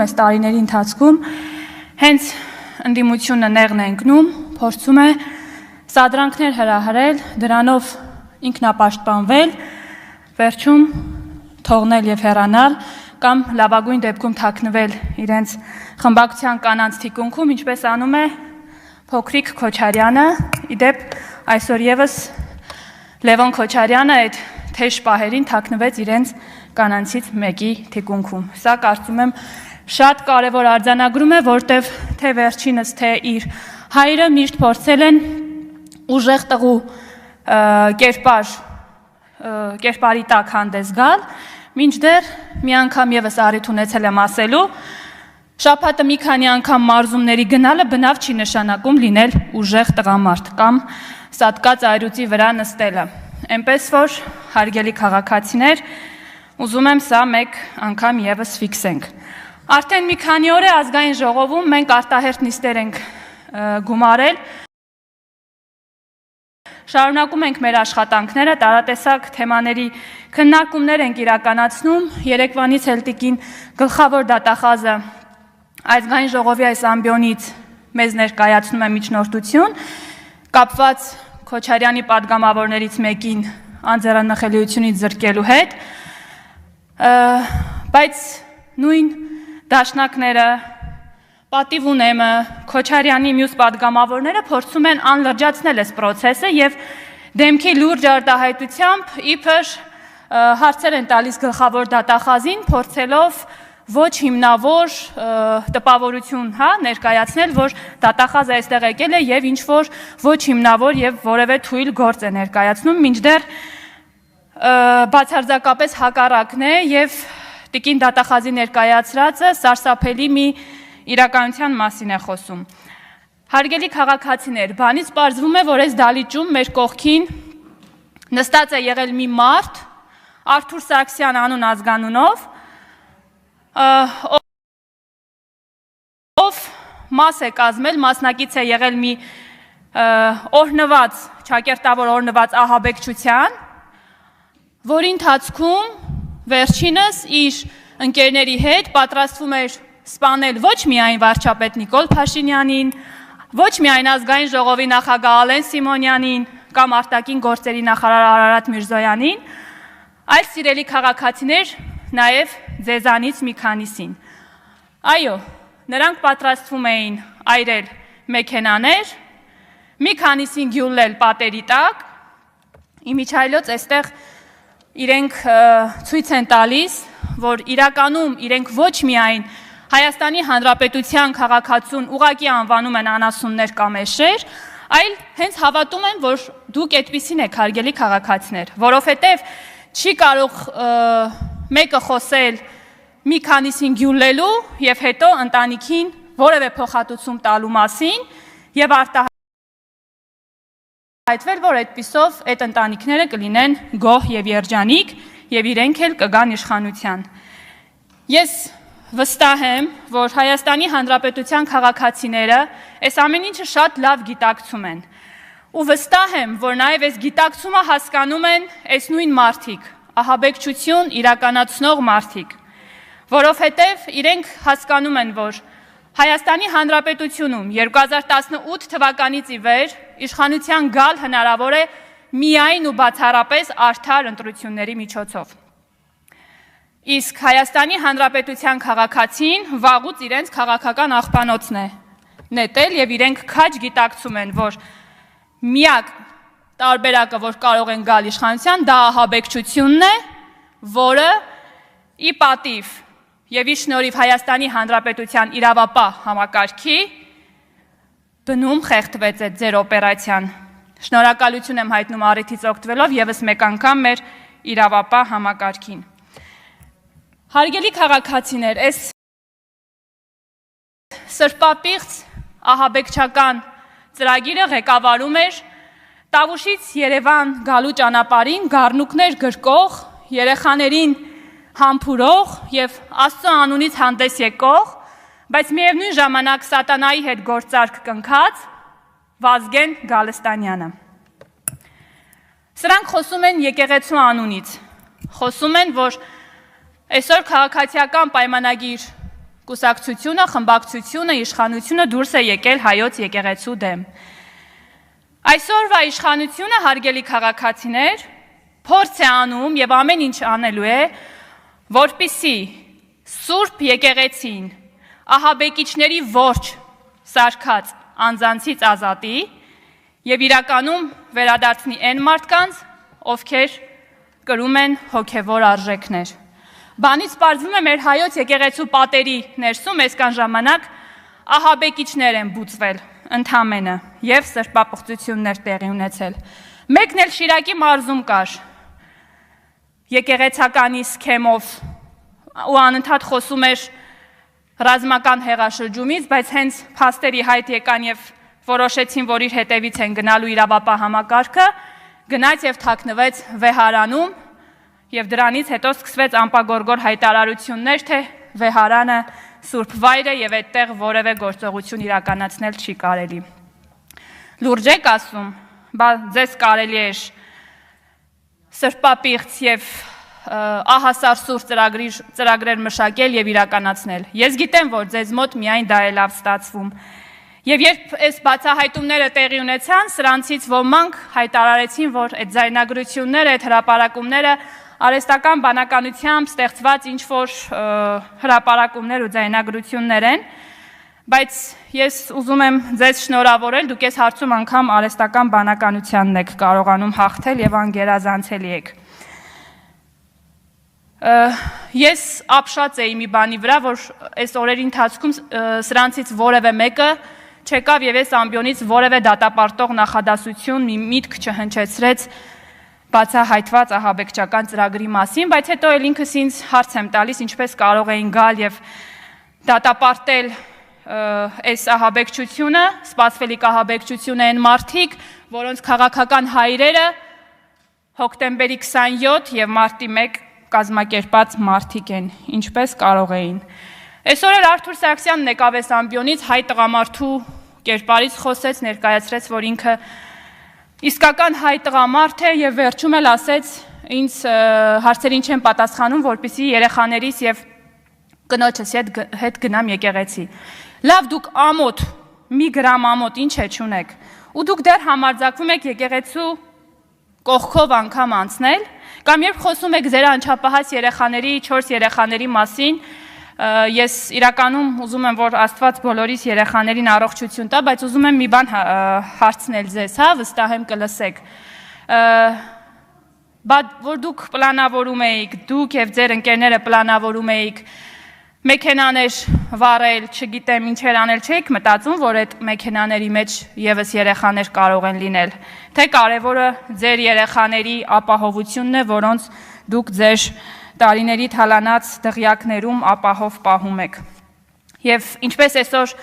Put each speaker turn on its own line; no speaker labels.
Այս տարիների ընթացքում հենց ընդդիմությունը նեղն է ընկնում, փորձում է սադրանքներ հրահրել, դրանով ինքնապաշտպանվել, վերջում թողնել եւ հեռանալ կամ լավագույն դեպքում թաքնվել իրենց խմբակցության կանանց թիկունքում, ինչպես անում է փոքրիկ Քոչարյանը, իդեպ այսօր եւս Լևոն Քոչարյանը այդ թեժ պահերին թաքնվեց իրենց կանանցից մեկի թիկունքում։ Սա կարծում եմ շատ կարևոր արձանագրում է, որտեղ թե վերջինս, թե իր հայրը միշտ փորձել են ուժեղ տղու կերպարի տակ հանդես գալ, մինչդեռ մի անգամ եւս առիթ ունեցել եմ ասելու, շաբաթը մի քանի անգամ մարզումների գնալը բնավ չի նշանակում լինել ուժեղ տղամարդ կամ սատկած այրուծի վրա նստելը։ Այնպես որ, հարգելի քաղաքացիներ, ուզում եմ սա մեկ անգամ եւս ֆիքսենք։ Արդեն մի քանի օր է ազգային ժողովում մենք արտահերթ նիստեր ենք գումարել, շարունակում ենք մեր աշխատանքները, տարատեսակ թեմաների քննարկումներ ենք իրականացնում, երեկվանից էլ տիկին գլխավոր դատախազը ազգային ժողովի այս ամբիոնից մեզ ներկայացնում է միջնորդություն, կապված Քոչարյանի պատգամավորներից մեկին անձեռնխելիությունից զրկելու հետ, բայց նույն դաշնակները, պատիվ ունեմը, Քոչարյանի մյուս պատգամավորները փորձում են անլրջացնել այս process-ը եւ դեմքի լուրջ արտահայտությամբ իբր հարցեր են տալիս գլխավոր դատախազին, փորձելով ոչ հիմնավոր տպավորություն, ներկայացնել, որ դատախազը այստեղ եկել է եւ ինչ որ ոչ հիմնավոր եւ որևէ թույլ գործ է ներկայացնում, մինչդեռ բացարձակապես հակառակն է եւ տիկին դատախազի ներկայացրածը սարսափելի մի իրականության մասին է խոսում։ Հարգելի քաղաքացիներ, բանից պարզվում է, որ այս դալիճում մեր կողքին նստած է եղել մի մարդ, Արթուր Սարգսյան անուն ազգանունով, ով մաս է կազմել, մասնակից է եղել մի օրհնված, ճակերտավոր օրհնված ահաբեկչության, որի ընթացքում վերջինս իր ընկերների հետ պատրաստվում էր սպանել ոչ միայն վարչապետ Նիկոլ Փաշինյանին, ոչ միայն ազգային ժողովի նախագահ Ալեն Սիմոնյանին կամ արտաքին գործերի նախարար Արարատ Միրզոյանին, այլ սիրելի քաղաքացիներ, նաև ձեզանից մի քանիսին։ Այո, նրանք պատրաստվում էին այրել մեքենաներ, մի քանիսին գյուլել պատերի տակ, իմիջայլոց այստեղ իրենք ցույց են տալիս, որ իրականում իրենք ոչ միայն Հայաստանի Հանրապետության քաղաքացուն ուղղակի անվանում են անասուններ կամ էշեր, այլ հենց հավատում են, որ դուք այդպիսին եք, հարգելի քաղաքացիներ, որովհետև չի կարող մեկը խոսել մի քանիսին գյուլելու եւ հետո ընտանիքին որևէ փոխհատուցում տալու մասին եւ արտահայտվել, որ այդպիսով այդ ընտանիքները կլինեն գոհ եւ երջանիկ եւ իրենք էլ կգան իշխանության։ Ես վստահ եմ, որ Հայաստանի Հանրապետության քաղաքացիները այս ամեն ինչը շատ լավ գիտակցում են։ Ու վստահ եմ, որ նաեւ այս գիտակցումը հասկանում են այս նույն մարդիկ, ահաբեկչություն իրականացնող մարդիկ, որովհետեւ իրենք հասկանում են, որ Հայաստանի Հանրապետությունում 2018 թվականից ի վեր իշխանության գալ հնարավոր է միայն ու բացառապես արդար ընտրությունների միջոցով։ Իսկ Հայաստանի Հանրապետության քաղաքացին վաղուց իրենց քաղաքական աղբանոցն է նետել եւ իրենք քաջ գիտակցում են, որ միակ տարբերակը, որ կարող են գալ իշխանության, դա ահաբեկչությունն է, որը ի պատիվ եւ ի շնորհիվ Հայաստանի Հանրապետության իրավապահ համակարգի բնում խեղդվեց այդ ձեր օպերացիան։ Շնորհակալություն եմ հայտնում առիթից օգտվելով եւս մեկ անգամ մեր իրավապահ համակարգին։ Հարգելի քաղաքացիներ, այս սրբապիղծ ահաբեկչական ծրագիրը ղեկավարում էր Տավուշից Երևան գալու ճանապարհին գառնուկներ գրկող, երեխաներին համբուրող եւ Աստծո անունից հանդես եկող, բայց միևնույն ժամանակ սատանայի հետ գործարք կնքած Վազգեն Գալստանյանը։ Սրանք խոսում են եկեղեցու անունից, խոսում են, որ այսօր քաղաքացիական պայմանագիր կուսակցությունը, խմբակցությունը, իշխանությունը դուրս է եկել հայոց եկեղեցու դեմ։ Այսօրվա իշխանությունը, հարգելի քաղաքացիներ, փորձ է անում եւ ամեն ինչ անելու է, որպիսի Սուրբ եկեղեցին ահաբեկիչների ворջ սարքած անձանցից ազատի եւ իրականում վերադարձնի այն մարդկանց, ովքեր կրում են հոգևոր արժեքներ։ Բանից պարզվում է մեր հայոց եկեղեցու պատերի ներսում այսքան ժամանակ ահաբեկիչներ են բուծվել ընդամենը եւ սրբապղծություններ տեղի ունեցել։ Մեկն էլ Շիրակի մարզում կար եկեղեցականի սքեմով ու անընդհատ խոսում էր ռազմական հեղաշրջումից, բայց հենց փաստերի հայտ եկան եւ որոշեցին, որ իր հետևից են գնալու իրավապահ համակարգը, գնաց եւ թաքնվեց վեհարանում եւ դրանից հետո սկսվեց անպագորգոր հայտարարություններ, թե վեհարանը սուրբ վայր է եւ այդտեղ որևէ գործողություն իրականացնել չի կարելի։ Լուրջ եք ասում, բա ձեզ կարելի է սրբապիղծ եւ ահասար սուրբ ծրագրեր մշակել եւ իրականացնել։ Ես գիտեմ, որ ձեզ մոտ միայն դա է լավ ստացվում։ Եվ երբ այս բացահայտումները տեղի ունեցան, սրանցից ոմանք հայտարարեցին, որ այդ ձայնագրությունները, այդ հրապարակումները արհեստական բանականությամբ ստեղծված ինչ-որ հրապարակումներ ու ձայնագրություններ են, բայց ես ուզում եմ ձեզ շնորհավորել, դուք այս հարցում անգամ արհեստական բանականությանն եք կարողանում հաղթել եւ անգերազանցելի եք։ Ես ապշած էի մի բանի վրա, որ այս օրերի ընթացքում սրանցից որևէ մեկը չեկավ եւ այս ամբիոնից որևէ դատապարտող նախադասություն մի միտք չհնչեցրեց բացահայտված ահաբեկչական ծրագրի մասին, բայց հետո էլ ինքս ինձ հարց եմ տալիս, ինչպես կարող էին գալ եւ դատապարտել այս ահաբեկչությունը, սպասվելիք ահաբեկչությունը այն մարդիկ, որոնց քաղաքական հայրերը հոկտեմբերի 27 եւ մարտի 1 կազմակերպած մարդիկ են, ինչպես կարող էին։ Այսօր էլ Արթուր Սարգսյանն եկավ այս ամբիոնից հայ տղամարդու կերպարից խոսեց, ներկայացրեց, որ ինքը իսկական հայ տղամարդ է եւ վերջում էլ ասեց ինձ հարցերին չեմ պատասխանում, որպեսզի երեխաներիս եւ կնոջս հետ գնամ եկեղեցի։ Լավ, դուք ամոթ, մի գրամ ամոթ ինչ է չունեք, ու դուք դեռ համարձակվում եք եկեղեցու կողքով անգամ անցնել, կամ երբ խոսում եք ձեր անչափահաս երեխաների, 4 երեխաների մասին, ես իրականում ուզում եմ, որ Աստված բոլորիս երեխաներին առողջություն տա, բայց ուզում եմ մի բան հարցնել ձեզ, հա, վստահ եմ կլսեք։ Որ դուք պլանավորում էիք, դուք եւ ձեր ընկերները պլանավորում էիք մեքենաներ վառել, չգիտեմ ինչեր անել, չէիք մտածում, որ այդ մեքենաների մեջ եւս երեխաներ կարող են լինել, թե կարևորը ձեր երեխաների ապահովությունն է, որոնց դուք ձեր տարիների թալանած դղյակներում ապահով պահում եք։ Եվ ինչպես այսօր